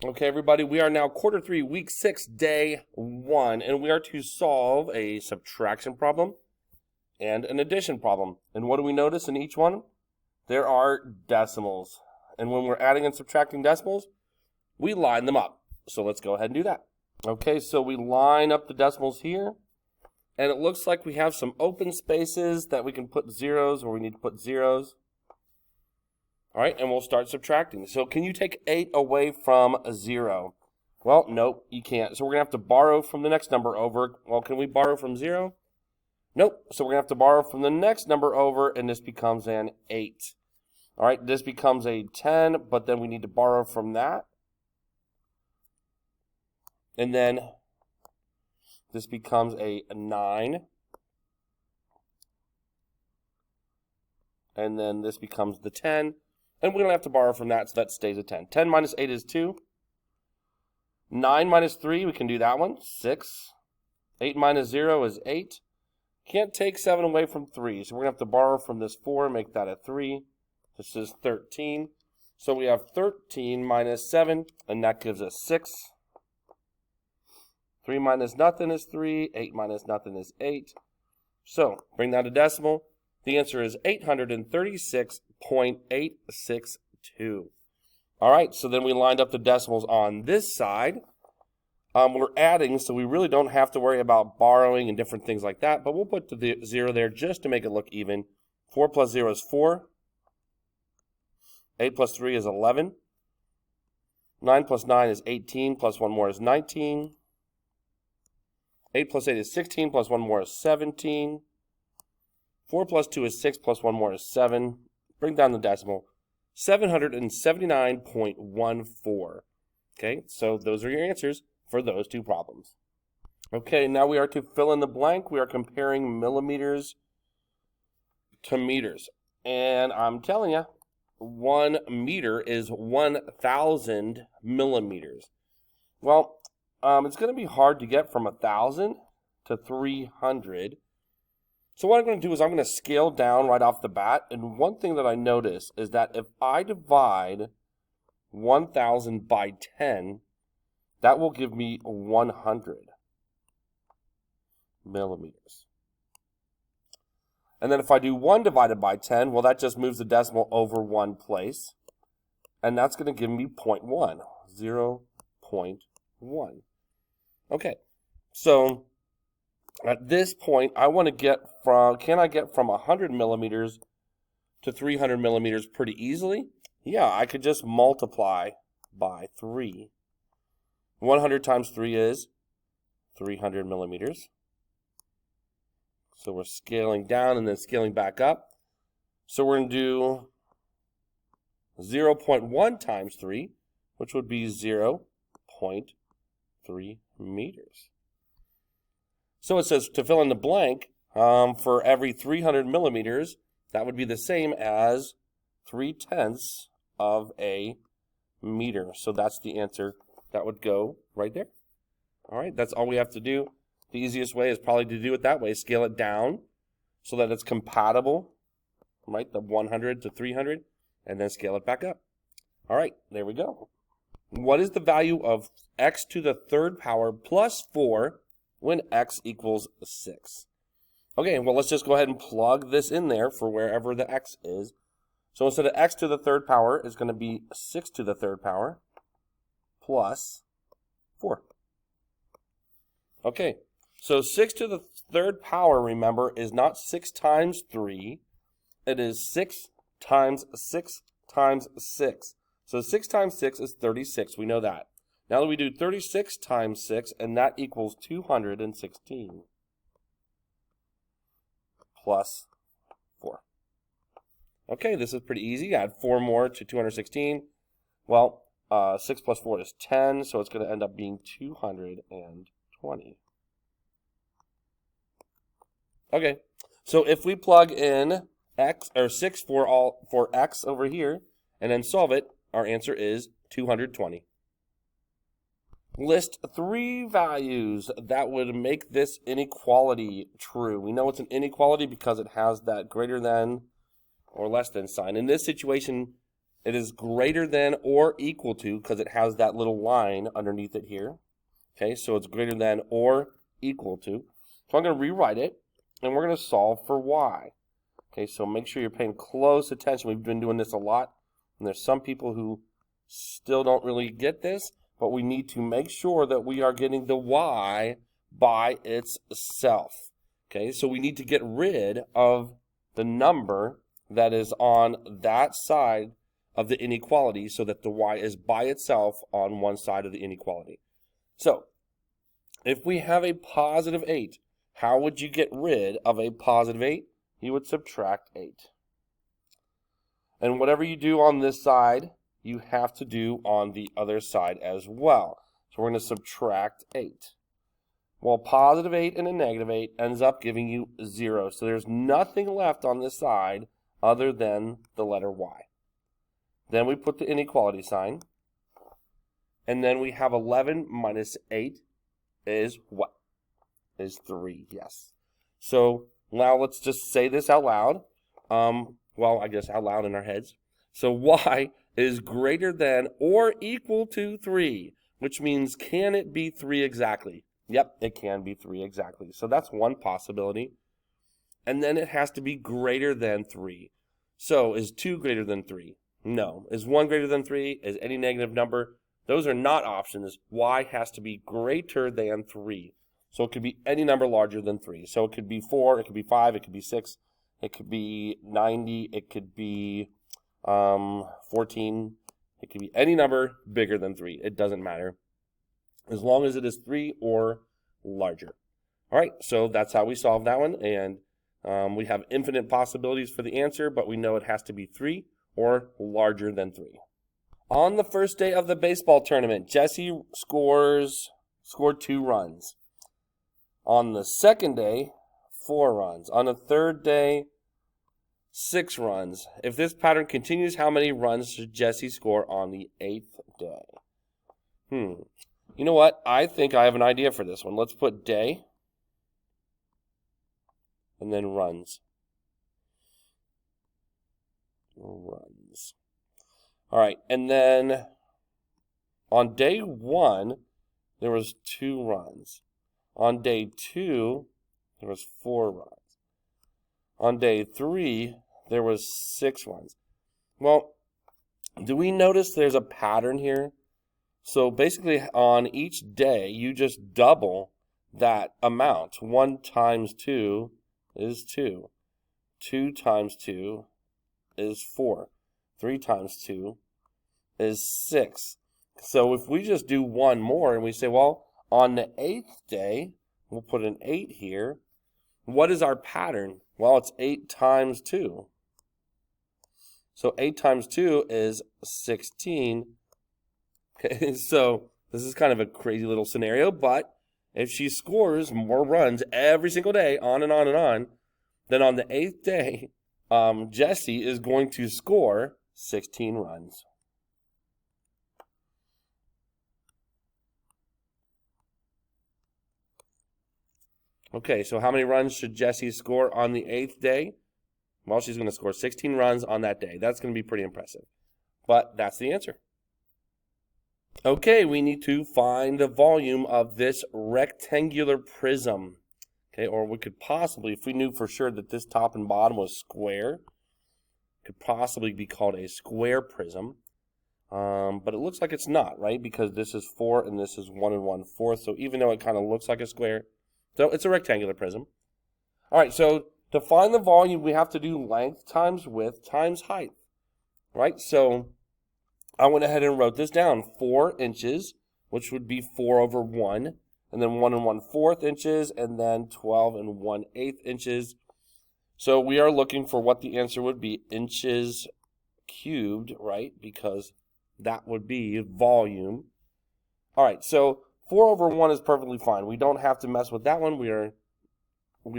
Okay, everybody, we are now quarter 3, week 6, day 1, and we are to solve a subtraction problem and an addition problem. And what do we notice in each one? There are decimals. And when we're adding and subtracting decimals, we line them up. So let's go ahead and do that. Okay, so we line up the decimals here, and it looks like we have some open spaces that we can put zeros where we need to put zeros. All right, and we'll start subtracting. So can you take 8 away from a 0? Well, nope, you can't. So we're going to have to borrow from the next number over. Well, can we borrow from 0? Nope. So we're going to have to borrow from the next number over, and this becomes an 8. All right, this becomes a 10, but then we need to borrow from that. And then this becomes a 9. And then this becomes the 10. And we're going to have to borrow from that, so that stays a 10. 10 minus 8 is 2. 9 minus 3, we can do that one, 6. 8 minus 0 is 8. Can't take 7 away from 3, so we're going to have to borrow from this 4 and make that a 3. This is 13. So we have 13 minus 7, and that gives us 6. 3 minus nothing is 3. 8 minus nothing is 8. So bring that to decimal. The answer is 836.862. All right, so then we lined up the decimals on this side. We're adding, so we really don't have to worry about borrowing and different things like that, but we'll put the 0 there just to make it look even. 4 plus 0 is 4. 8 plus 3 is 11. 9 plus 9 is 18, plus 1 more is 19. 8 plus 8 is 16, plus 1 more is 17. 4 plus 2 is 6, plus 1 more is 7. Bring down the decimal. 779.14. Okay, so those are your answers for those two problems. Okay, now we are to fill in the blank. We are comparing millimeters to meters. And I'm telling you, 1 meter is 1,000 millimeters. Well, it's going to be hard to get from 1,000 to 300. So what I'm going to do is I'm going to scale down right off the bat, and one thing that I notice is that if I divide 1,000 by 10, that will give me 100 millimeters. And then if I do 1 divided by 10, well, that just moves the decimal over one place, and that's going to give me 0.1, 0.1. Okay, so at this point, I want to get from, can I get from 100 millimeters to 300 millimeters pretty easily? Yeah, I could just multiply by 3. 100 times 3 is 300 millimeters. So we're scaling down and then scaling back up. So we're going to do 0.1 times 3, which would be 0.3 meters. So it says to fill in the blank, for every 300 millimeters, that would be the same as 3/10 of a meter. So that's the answer that would go right there. All right, that's all we have to do. The easiest way is probably to do it that way. Scale it down so that it's compatible, right, the 100 to 300, and then scale it back up. All right, there we go. What is the value of x to the third power plus 4 when x equals 6? Okay, well, let's just go ahead and plug this in there for wherever the x is. So instead of x to the third power, it's going to be 6 to the third power plus 4. Okay, so 6 to the third power, remember, is not 6 times 3. It is 6 times 6 times 6. So 6 times 6 is 36. We know that. Now that we do 36 times 6, and that equals 216 plus 4. Okay, this is pretty easy. Add 4 more to 216. Well, 6 plus 4 is 10, so it's going to end up being 220. Okay, so if we plug in x or 6 for x over here and then solve it, our answer is 220. List 3 values that would make this inequality true. We know it's an inequality because it has that greater than or less than sign. In this situation, It is greater than or equal to, because it has that little line underneath it here. Okay, so it's greater than or equal to. So I'm going to rewrite it, and we're going to solve for y. Okay, so make sure you're paying close attention. We've been doing this a lot, and there's some people who still don't really get this, but we need to make sure that we are getting the y by itself. Okay, so we need to get rid of the number that is on that side of the inequality so that the y is by itself on one side of the inequality. So, if we have a positive 8, how would you get rid of a positive 8? You would subtract 8. And whatever you do on this side, you have to do on the other side as well. So we're going to subtract 8. Well, positive 8 and a negative 8 ends up giving you 0. So there's nothing left on this side other than the letter y. Then we put the inequality sign. And then we have 11 minus 8 is what? Is 3, yes. So now let's just say this out loud. Well, I guess out loud in our heads. So y is greater than or equal to 3, which means can it be 3 exactly? Yep, it can be 3 exactly. So that's one possibility. And then it has to be greater than 3. So is 2 greater than 3? No. Is 1 greater than 3? Is any negative number? Those are not options. Y has to be greater than 3. So it could be any number larger than 3. So it could be 4, it could be 5, it could be 6, it could be 90, it could be 14. It could be any number bigger than 3. It doesn't matter, as long as it is 3 or larger. All right, so that's how we solve that one. And we have infinite possibilities for the answer, but we know it has to be 3 or larger than 3. On the first day of the baseball tournament, Jesse scored 2 runs. On the second day, 4 runs. On the third day, 6 runs. If this pattern continues, how many runs should Jesse score on the 8th day? You know what? I think I have an idea for this one. Let's put day and then runs. Runs. All right, and then on day 1, there was 2 runs. On day 2, there was 4 runs. On day 3, there was 6 runs. Well, do we notice there's a pattern here? So basically on each day, you just double that amount. 1 times 2 is 2. 2 times 2 is 4. 3 times 2 is 6. So if we just do 1 more and we say, well, on the 8th day, we'll put an 8 here. What is our pattern? Well, it's 8 times 2. So 8 times 2 is 16. Okay, so this is kind of a crazy little scenario, but if she scores more runs every single day, on and on and on, then on the 8th day, Jesse is going to score 16 runs. Okay, so how many runs should Jesse score on the 8th day? Well, she's going to score 16 runs on that day. That's going to be pretty impressive. But that's the answer. Okay, we need to find the volume of this rectangular prism. Okay, or we could possibly, if we knew for sure that this top and bottom was square, could possibly be called a square prism. But it looks like it's not, right? Because this is 4 and this is 1 1/4. So even though it kind of looks like a square, so it's a rectangular prism. All right, so to find the volume, we have to do length times width times height, right? So I went ahead and wrote this down. 4 inches, which would be 4 over 1, and then 1 1/4 inches, and then 12 1/8 inches. So we are looking for what the answer would be, inches cubed, right? Because that would be volume. All right, so 4 over 1 is perfectly fine. We don't have to mess with that one. We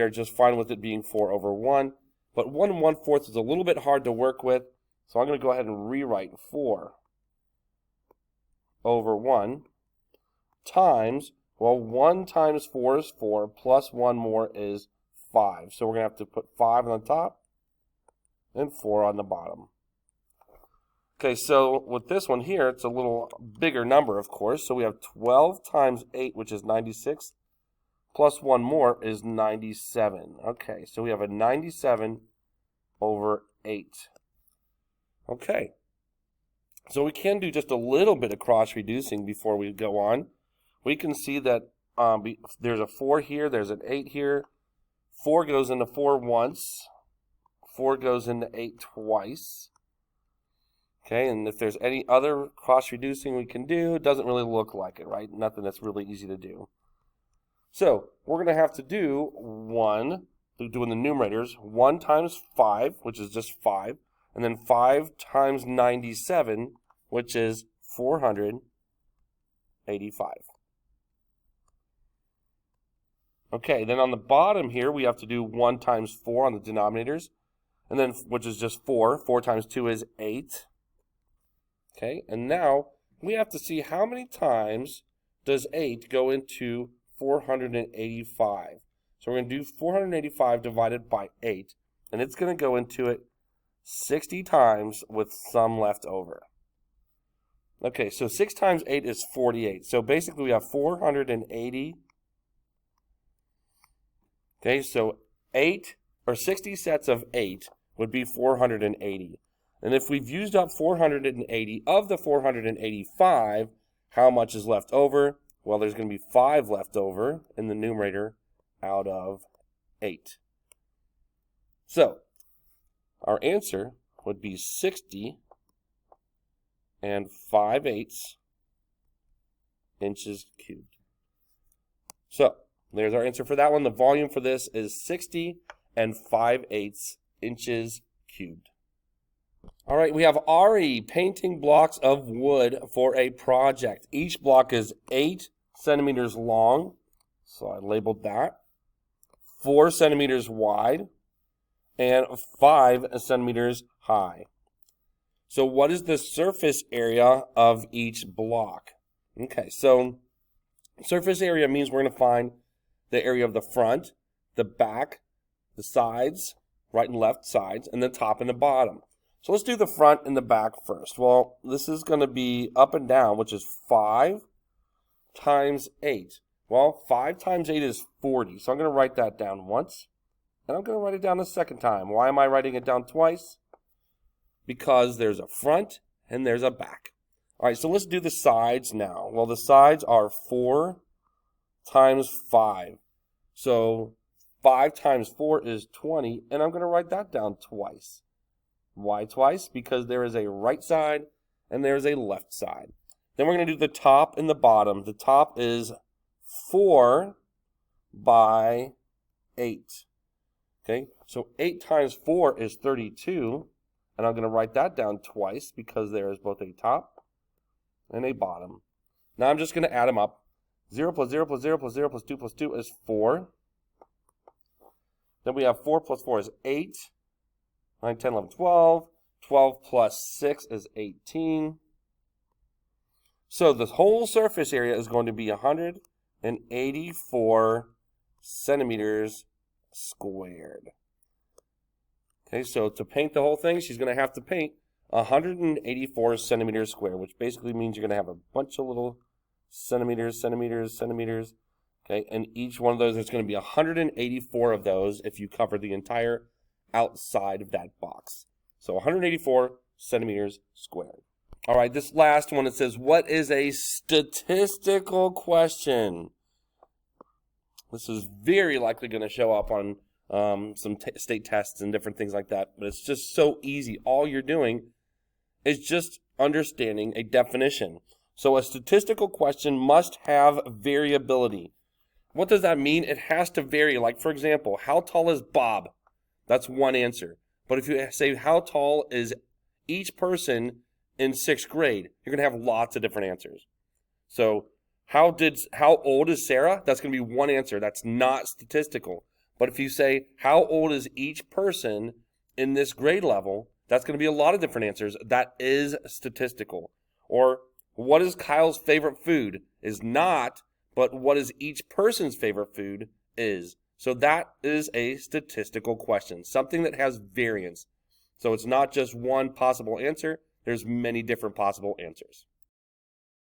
are just fine with it being 4 over 1. But 1 1/4 is a little bit hard to work with. So I'm going to go ahead and rewrite 4 over 1 times, well, 1 times 4 is 4, plus 1 more is 5. So we're going to have to put 5 on the top and 4 on the bottom. Okay, so with this one here, it's a little bigger number, of course. So we have 12 times 8, which is 96, plus one more is 97. Okay, so we have a 97 over 8. Okay, so we can do just a little bit of cross-reducing before we go on. We can see that there's a 4 here, there's an 8 here. 4 goes into 4 once. 4 goes into 8 twice. Okay, and if there's any other cross-reducing we can do, it doesn't really look like it, right? Nothing that's really easy to do. So we're going to have to do doing the numerators, 1 times 5, which is just 5, and then 5 times 97, which is 485. Okay, then on the bottom here, we have to do 1 times 4 on the denominators, and then which is just 4. 4 times 2 is 8. Okay, and now we have to see how many times does 8 go into 485. So we're going to do 485 divided by 8, and it's going to go into it 60 times with some left over. Okay, so 6 times 8 is 48. So basically we have 480. Okay, so 60 sets of 8 would be 480. And if we've used up 480 of the 485, how much is left over? Well, there's going to be 5 left over in the numerator out of 8. So, our answer would be 60 and 5/8 inches cubed. So, there's our answer for that one. The volume for this is 60 and 5/8 inches cubed. All right, we have Ari painting blocks of wood for a project. Each block is 8 centimeters long, so I labeled that, 4 centimeters wide, and 5 centimeters high. So what is the surface area of each block? Okay, so surface area means we're going to find the area of the front, the back, the sides, right and left sides, and the top and the bottom. So let's do the front and the back first. Well, this is going to be up and down, which is 5 times 8. Well, 5 times 8 is 40. So I'm going to write that down once, and I'm going to write it down a second time. Why am I writing it down twice? Because there's a front and there's a back. All right, so let's do the sides now. Well, the sides are 4 times 5. So 5 times 4 is 20, and I'm going to write that down twice. Why twice? Because there is a right side and there is a left side. Then we're going to do the top and the bottom. The top is 4 by 8. Okay, so 8 times 4 is 32, and I'm going to write that down twice because there is both a top and a bottom. Now I'm just going to add them up. 0 plus 0 plus 0 plus 0 plus 2 plus 2 is 4. Then we have 4 plus 4 is 8. 9, 10, 11, 12. 12 plus 6 is 18. So the whole surface area is going to be 184 centimeters squared. Okay, so to paint the whole thing, she's going to have to paint 184 centimeters squared, which basically means you're going to have a bunch of little centimeters. Okay, and each one of those, there's going to be 184 of those if you cover the entire outside of that box. So 184 centimeters squared. All right, this last one, it says, what is a statistical question? This is very likely going to show up on some state tests and different things like that, but it's just so easy. All you're doing is just understanding a definition. So a statistical question must have variability. What does that mean? It has to vary. Like, for example, how tall is Bob? That's one answer. But if you say how tall is each person in 6th grade, you're going to have lots of different answers. So how old is Sarah? That's going to be one answer. That's not statistical. But if you say how old is each person in this grade level, that's going to be a lot of different answers. That is statistical. Or what is Kyle's favorite food? Is not, but what is each person's favorite food is. So that is a statistical question, something that has variance. So it's not just one possible answer. There's many different possible answers.